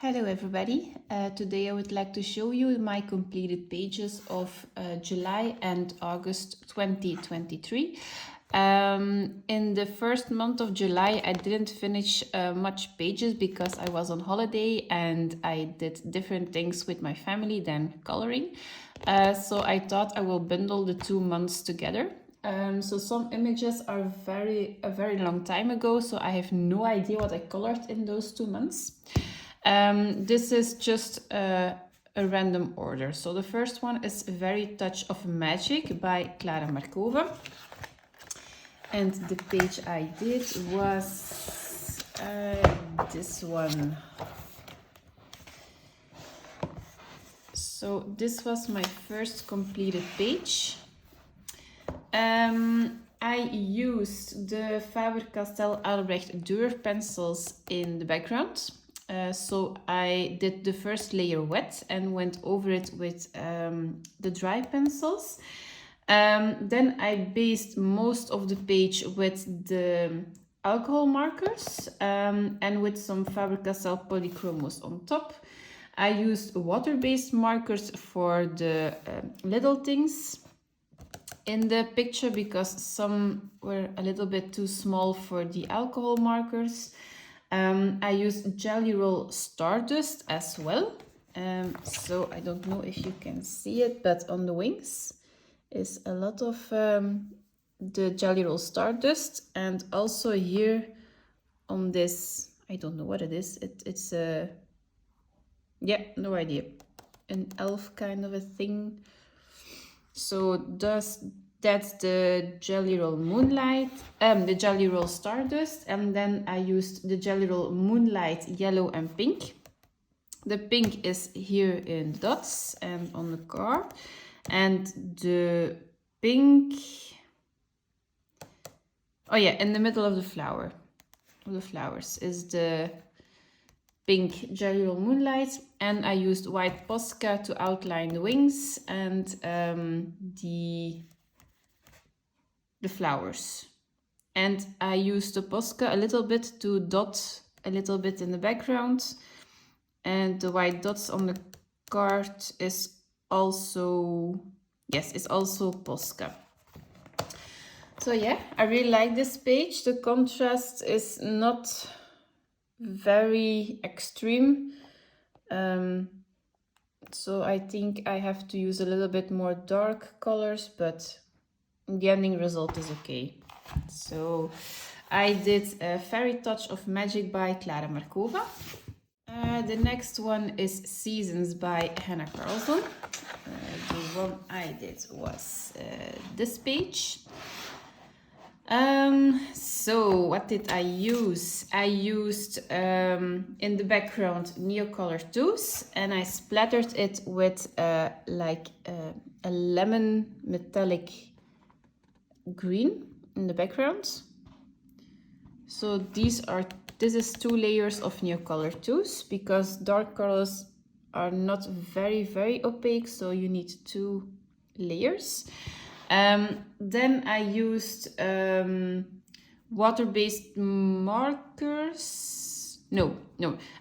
Hello everybody, today I would like to show you my completed pages of July and August 2023. In the first month of July I didn't finish much pages because I was on holiday and I did different things with my family than coloring. So I thought I will bundle the 2 months together. So some images are a very long time ago, so I have no idea what I colored in those 2 months. This is just a random order. So the first one is Very Touch of Magic by Carla Magana. And the page I did was this one. So this was my first completed page. I used the Faber-Castell Albrecht Durer pencils in the background. So I did the first layer wet and went over it with the dry pencils. Then I based most of the page with the alcohol markers and with some Faber-Castell polychromos on top. I used water-based markers for the little things in the picture because some were a little bit too small for the alcohol markers. I used Jelly Roll Stardust as well. So I don't know if you can see it, but on the wings is a lot of the Jelly Roll Stardust. And also here on this, I don't know what it is. It's a, yeah, no idea. An elf kind of a thing. So that's the Jelly Roll Moonlight, the Jelly Roll Stardust, and then I used the Jelly Roll Moonlight yellow and pink. The pink is here in dots and on the card, and the pink, oh yeah, in the middle of the flowers is the pink Jelly Roll Moonlight, and I used white Posca to outline the wings and the flowers. And I used the Posca a little bit to dot a little bit in the background, and the white dots on the card is also, yes, it's also Posca. So yeah, I really like this page. The contrast is not very extreme, so I think I have to use a little bit more dark colors, but the ending result is okay. So I did Fairy Touch of Magic by Carla Magana. The next one is Seasons by Hanna Karlzon. The one I did was this page. So what did I use? I used in the background Neocolor 2s, and I splattered it with like a lemon metallic green in the background. So this is 2 layers of Neocolor 2s because dark colors are not very opaque, so you need 2 layers. Then I used water-based markers. No,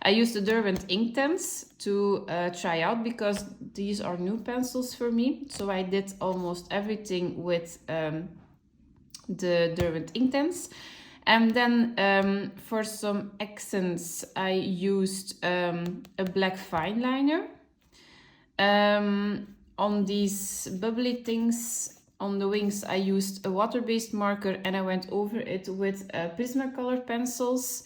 I used the Derwent Inktense to try out because these are new pencils for me. So I did almost everything with the Derwent Inktense. And then for some accents, I used a black fine liner. On these bubbly things on the wings, I used a water-based marker and I went over it with Prismacolor pencils.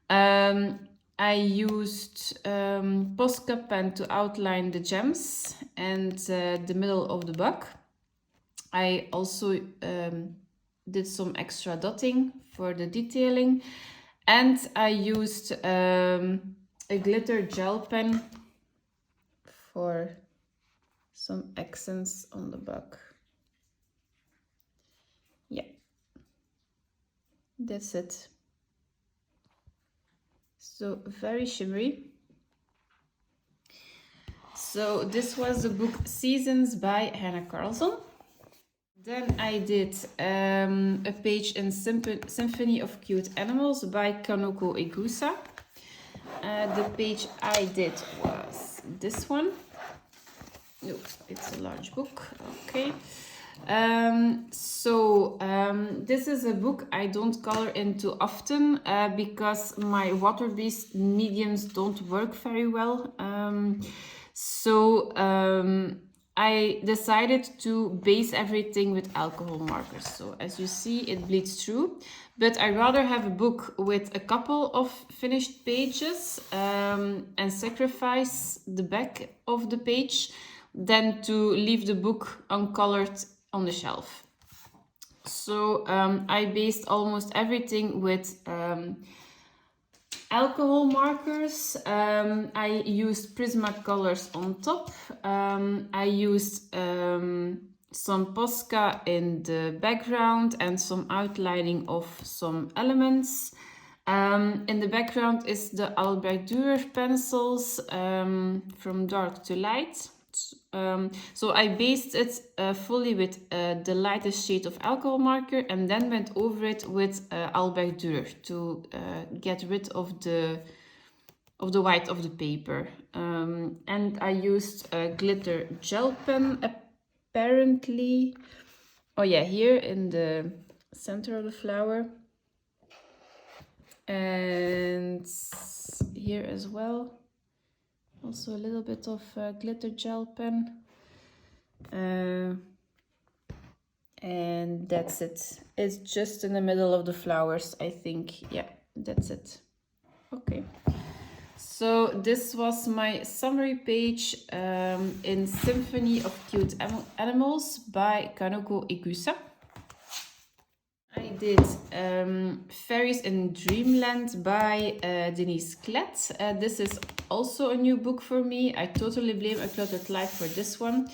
I used Posca pen to outline the gems and the middle of the bug. I also did some extra dotting for the detailing, and I used a glitter gel pen for some accents on the bug. Yeah, that's it. So very shimmery. So this was the book Seasons by Hanna Karlzon. Then I did a page in Symphony of Cute Animals by Kanoko Igusa. The page I did was this one. Oops, it's a large book. Okay. This is a book I don't color into often because my water-based mediums don't work very well. I decided to base everything with alcohol markers. So as you see, it bleeds through, but I rather have a book with a couple of finished pages and sacrifice the back of the page than to leave the book uncolored on the shelf. So I based almost everything with alcohol markers. I used Prismacolors on top. I used some Posca in the background and some outlining of some elements. In the background is the Albrecht Dürer pencils from dark to light. So I based it fully with the lightest shade of alcohol marker and then went over it with Albrecht Dürer to get rid of the white of the paper. And I used a glitter gel pen apparently. Oh yeah, here in the center of the flower. And here as well. Also a little bit of glitter gel pen. And that's it. It's just in the middle of the flowers, I think. Yeah, that's it. Okay. So this was my summary page in Symphony of Cute Animals by Kanoko Igusa. I did Fairies and Dreamland by Denise Klett. This is also a new book for me. I totally blame A Cluttered Life for this one.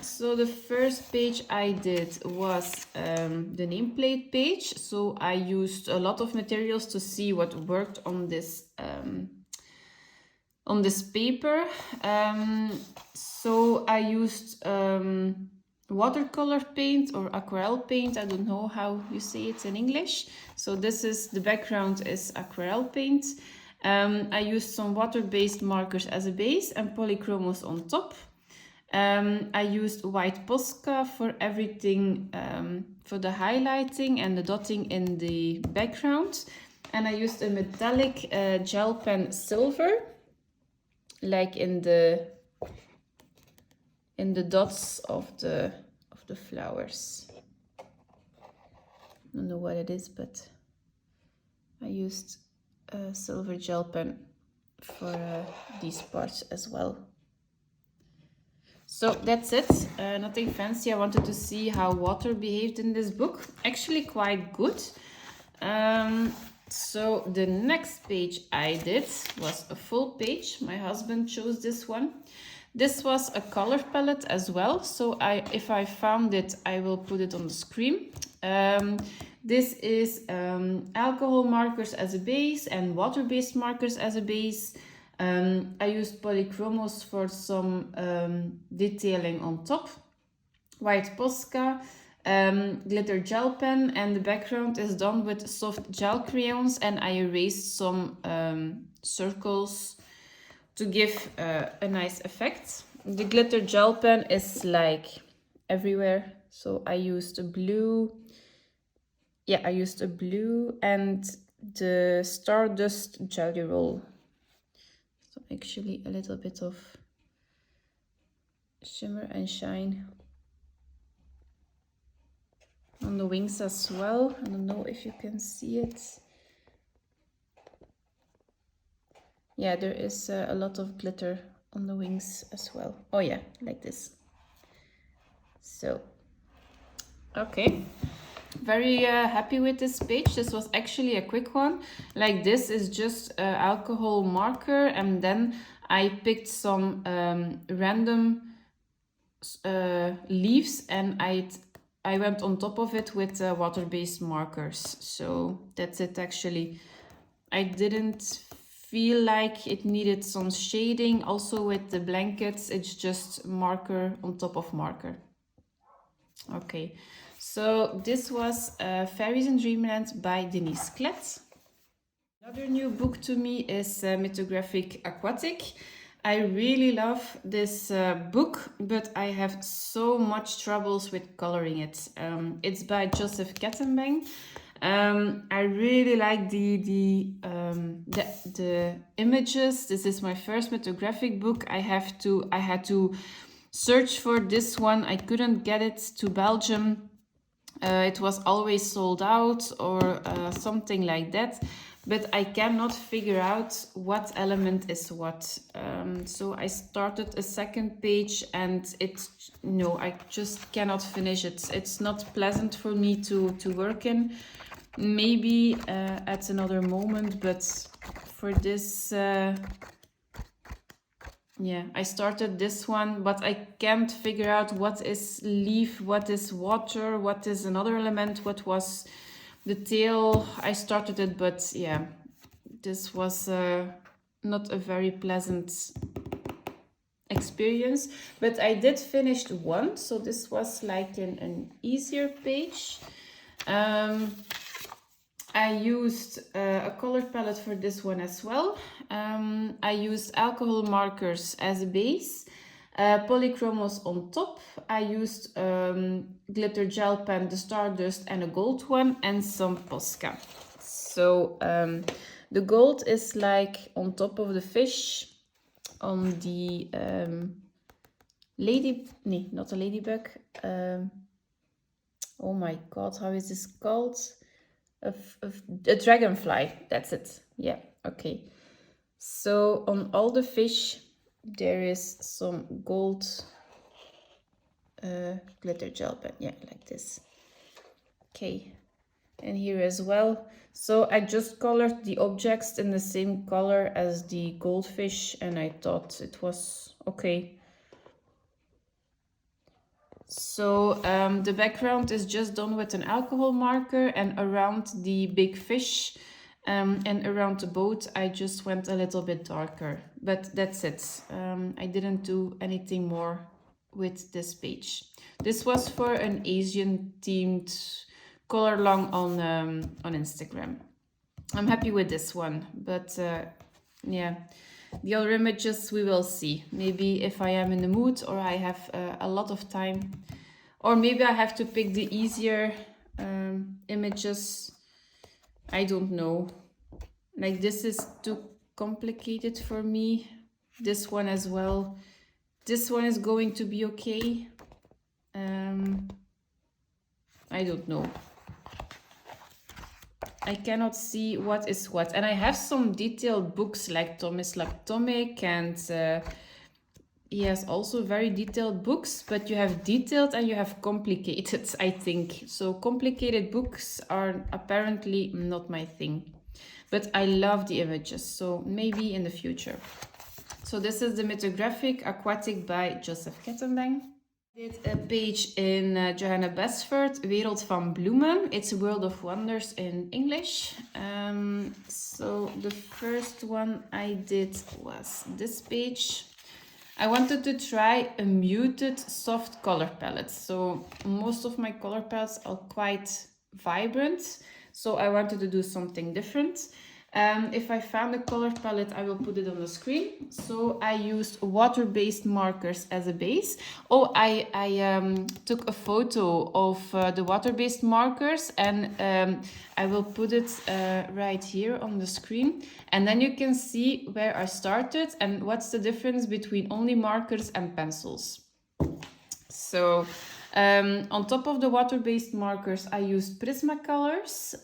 So the first page I did was the nameplate page. So I used a lot of materials to see what worked on this paper. So I used watercolor paint or aquarelle paint. I don't know how you say it in English. So this is the background is aquarelle paint. I used some water-based markers as a base and polychromos on top. I used white Posca for everything, for the highlighting and the dotting in the background. And I used a metallic gel pen silver, like in the dots of the flowers. I don't know what it is, but I used a silver gel pen for these parts as well. So that's it, nothing fancy. I wanted to see how water behaved in this book. Actually quite good. So the next page I did was a full page. My husband chose this one. This was a color palette as well, so if I found it, I will put it on the screen. This is alcohol markers as a base and water-based markers as a base. I used polychromos for some detailing on top. White Posca, glitter gel pen, and the background is done with soft gel crayons, and I erased some circles to give a nice effect. The glitter gel pen is like everywhere, so I used a blue. Yeah, I used a blue and the Stardust Jelly Roll. So actually a little bit of shimmer and shine on the wings as well. I don't know if you can see it. Yeah, there is a lot of glitter on the wings as well. Oh yeah, like this. So, okay. Very happy with this page. This was actually a quick one. Like this is just alcohol marker, and then I picked some random leaves and I went on top of it with water-based markers. So that's it actually. I didn't feel like it needed some shading. Also with the blankets, it's just marker on top of marker. Okay, so this was Fairies and Dreamland by Denise Klett. Another new book to me is Mythographic Aquatic. I really love this book, but I have so much troubles with coloring it. It's by Joseph Kettenbang. I really like the images. This is my first mythographic book. I had to search for this one. I couldn't get it to Belgium. It was always sold out or something like that. But I cannot figure out what element is what. So I started a second page and I just cannot finish it. It's not pleasant for me to work in. Maybe at another moment, but for this, I started this one, but I can't figure out what is leaf, what is water, what is another element, what was the tail. I started it, but yeah, this was not a very pleasant experience. But I did finish one, so this was like an easier page. I used a color palette for this one as well. I used alcohol markers as a base, polychromos on top. I used glitter gel pen, the Stardust, and a gold one, and some Posca. So the gold is like on top of the fish, on the not a ladybug. Oh my god, how is this called? A dragonfly, that's it. Yeah, okay. So on all the fish there is some gold glitter gel pen, yeah, like this. Okay, and here as well. So I just colored the objects in the same color as the goldfish and I thought it was okay. So the background is just done with an alcohol marker, and around the big fish and around the boat I just went a little bit darker, but that's it. I didn't do anything more with this page. This was for an Asian themed color long on Instagram. I'm happy with this one, but yeah, the other images we will see. Maybe if I am in the mood or I have a lot of time, or maybe I have to pick the easier images. I don't know. Like this is too complicated for me. This one as well. This one is going to be okay. I don't know. I cannot see what is what. And I have some detailed books like Thomas Laptomic, and he has also very detailed books, but you have detailed and you have complicated, I think. So complicated books are apparently not my thing. But I love the images, so maybe in the future. So this is the Mythographic Aquatic by Joseph Kettenbang. I did a page in Johanna Besford, Wereld van Bloemen. It's a World of Wonders in English. So the first one I did was this page. I wanted to try a muted soft color palette. So most of my color palettes are quite vibrant, so I wanted to do something different. If I found a color palette, I will put it on the screen. So I used water-based markers as a base. Oh, I took a photo of the water-based markers, and I will put it right here on the screen. And then you can see where I started and what's the difference between only markers and pencils. So on top of the water-based markers, I used Prismacolors.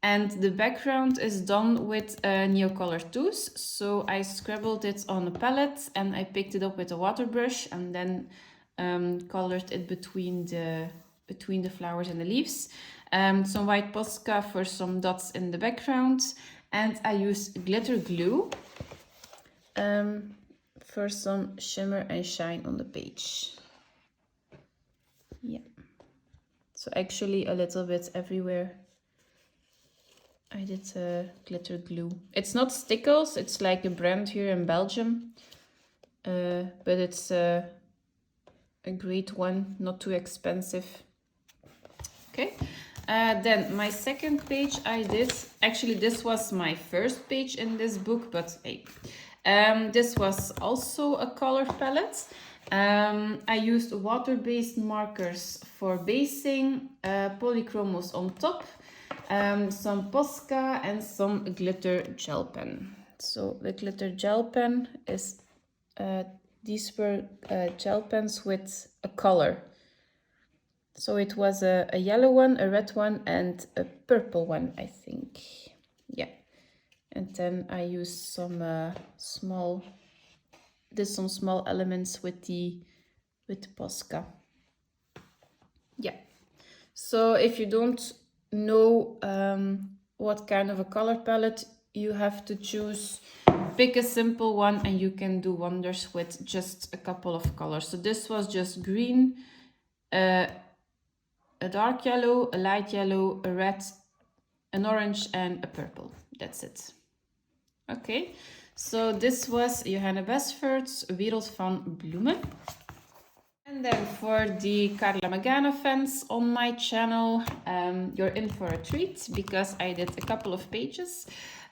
And the background is done with Neocolor 2s. So I scribbled it on a palette and I picked it up with a water brush and then colored it between the flowers and the leaves. Some white Posca for some dots in the background. And I used glitter glue for some shimmer and shine on the page. Yeah. So actually a little bit everywhere I did glitter glue. It's not Stickles, it's like a brand here in Belgium. But it's a great one, not too expensive. Okay. Then my second page I did, actually this was my first page in this book, but hey, this was also a color palette. I used water-based markers for basing, polychromos on top, some Posca and some glitter gel pen. So the glitter gel pen is, these were gel pens with a color. So it was a yellow one, a red one, and a purple one, I think. Yeah. And then I used some small elements with the Posca. Yeah. So if you don't know what kind of a color palette you have to choose, pick a simple one and you can do wonders with just a couple of colors. So this was just green, a dark yellow, a light yellow, a red, an orange, and a purple. That's it. Okay, so this was Johanna Besford's Wereld van Bloemen. And then for the Carla Magana fans on my channel, you're in for a treat because I did a couple of pages.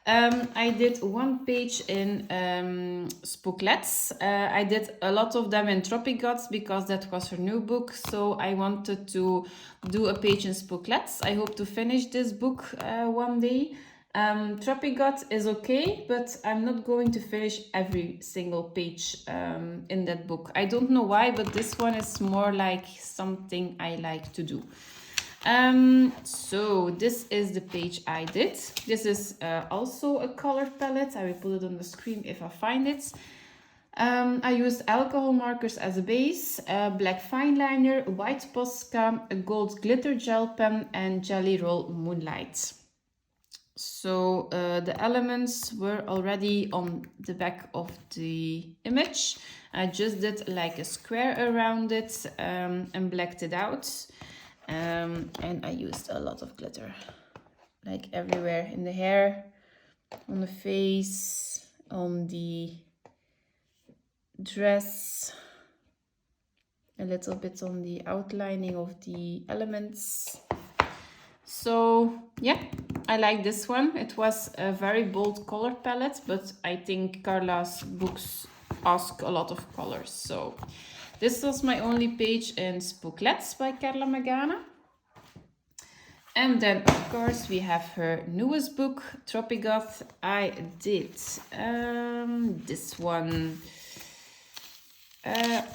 I did one page in Spooklets. I did a lot of them in Tropigoth because that was her new book. So I wanted to do a page in Spooklets. I hope to finish this book one day. Tropigoth is okay, but I'm not going to finish every single page in that book. I don't know why, but this one is more like something I like to do. So this is the page I did. This is also a color palette. I will put it on the screen if I find it. I used alcohol markers as a base, black fine liner, white Posca, a gold glitter gel pen, and Jelly Roll Moonlight. So the elements were already on the back of the image. I just did like a square around it and blacked it out. And I used a lot of glitter, like everywhere, in the hair, on the face, on the dress, a little bit on the outlining of the elements. So yeah, I like this one. It was a very bold color palette, but I think Karla's books ask a lot of colors. So this was my only page in Spooklets by Carla Magana. And then, of course, we have her newest book, Tropigoth. I did this one.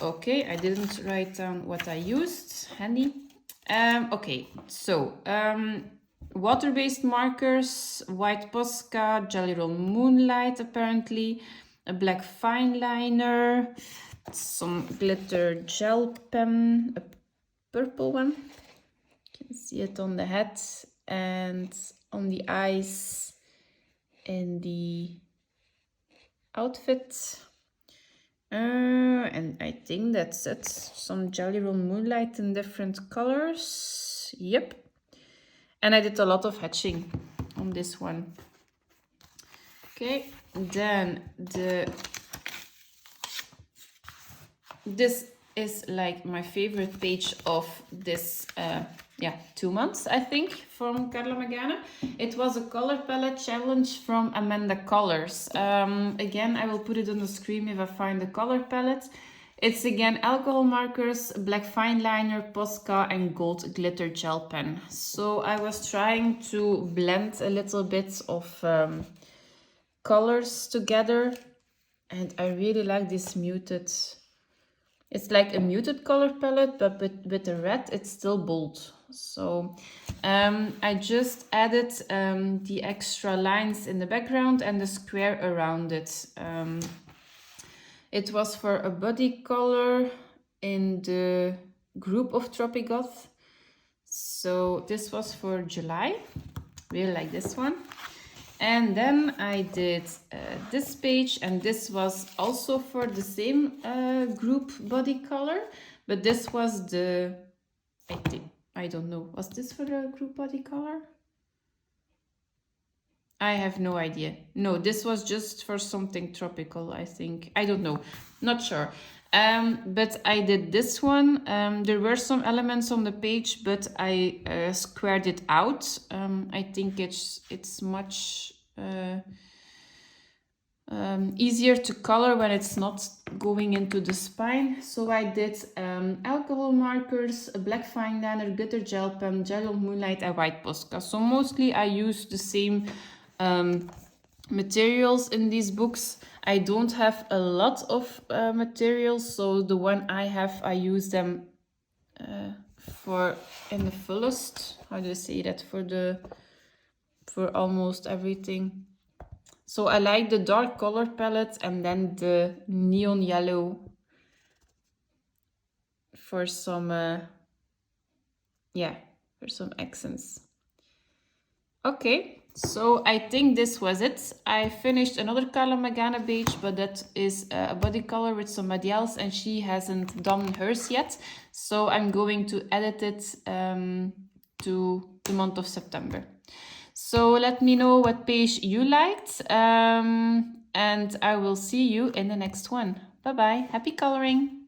Okay, I didn't write down what I used. Handy. Okay, so water-based markers, white Posca, Jelly Roll Moonlight, apparently, a black fine liner, some glitter gel pen, a purple one. You can see it on the head and on the eyes in the outfit. And I think that's it. Some Jelly Roll Moonlight in different colors. Yep. And I did a lot of hatching on this one. Okay, then this is like my favorite page of this 2 months, I think, from Carla Magana. It was a color palette challenge from Amanda Colors. Again, I will put it on the screen if I find the color palette. It's again alcohol markers, black fine liner, Posca, and gold glitter gel pen. So I was trying to blend a little bit of colors together, and I really like this muted. It's like a muted color palette, but with the red, it's still bold. So I just added the extra lines in the background and the square around it. It was for a body color in the group of Tropigoth. So this was for July. Really like this one. And then I did this page, and this was also for the same group body color, but this was the, I don't know, was this for the group body color? I have no idea. No, this was just for something tropical, I think. I don't know, not sure. But I did this one. There were some elements on the page, but I squared it out. I think it's much easier to color when it's not going into the spine. So I did alcohol markers, a black fine liner, glitter gel pen, gel moonlight, and white Posca. So mostly I use the same materials in these books. I don't have a lot of materials, so the one I have, I use them for in the fullest. How do I say that? For almost everything. So I like the dark color palette and then the neon yellow for some, for some accents. Okay, so I think this was it. I finished another Carla Magana page, but that is a body color with somebody else and she hasn't done hers yet. So I'm going to edit it to the month of September. So let me know what page you liked, and I will see you in the next one. Bye bye. Happy coloring.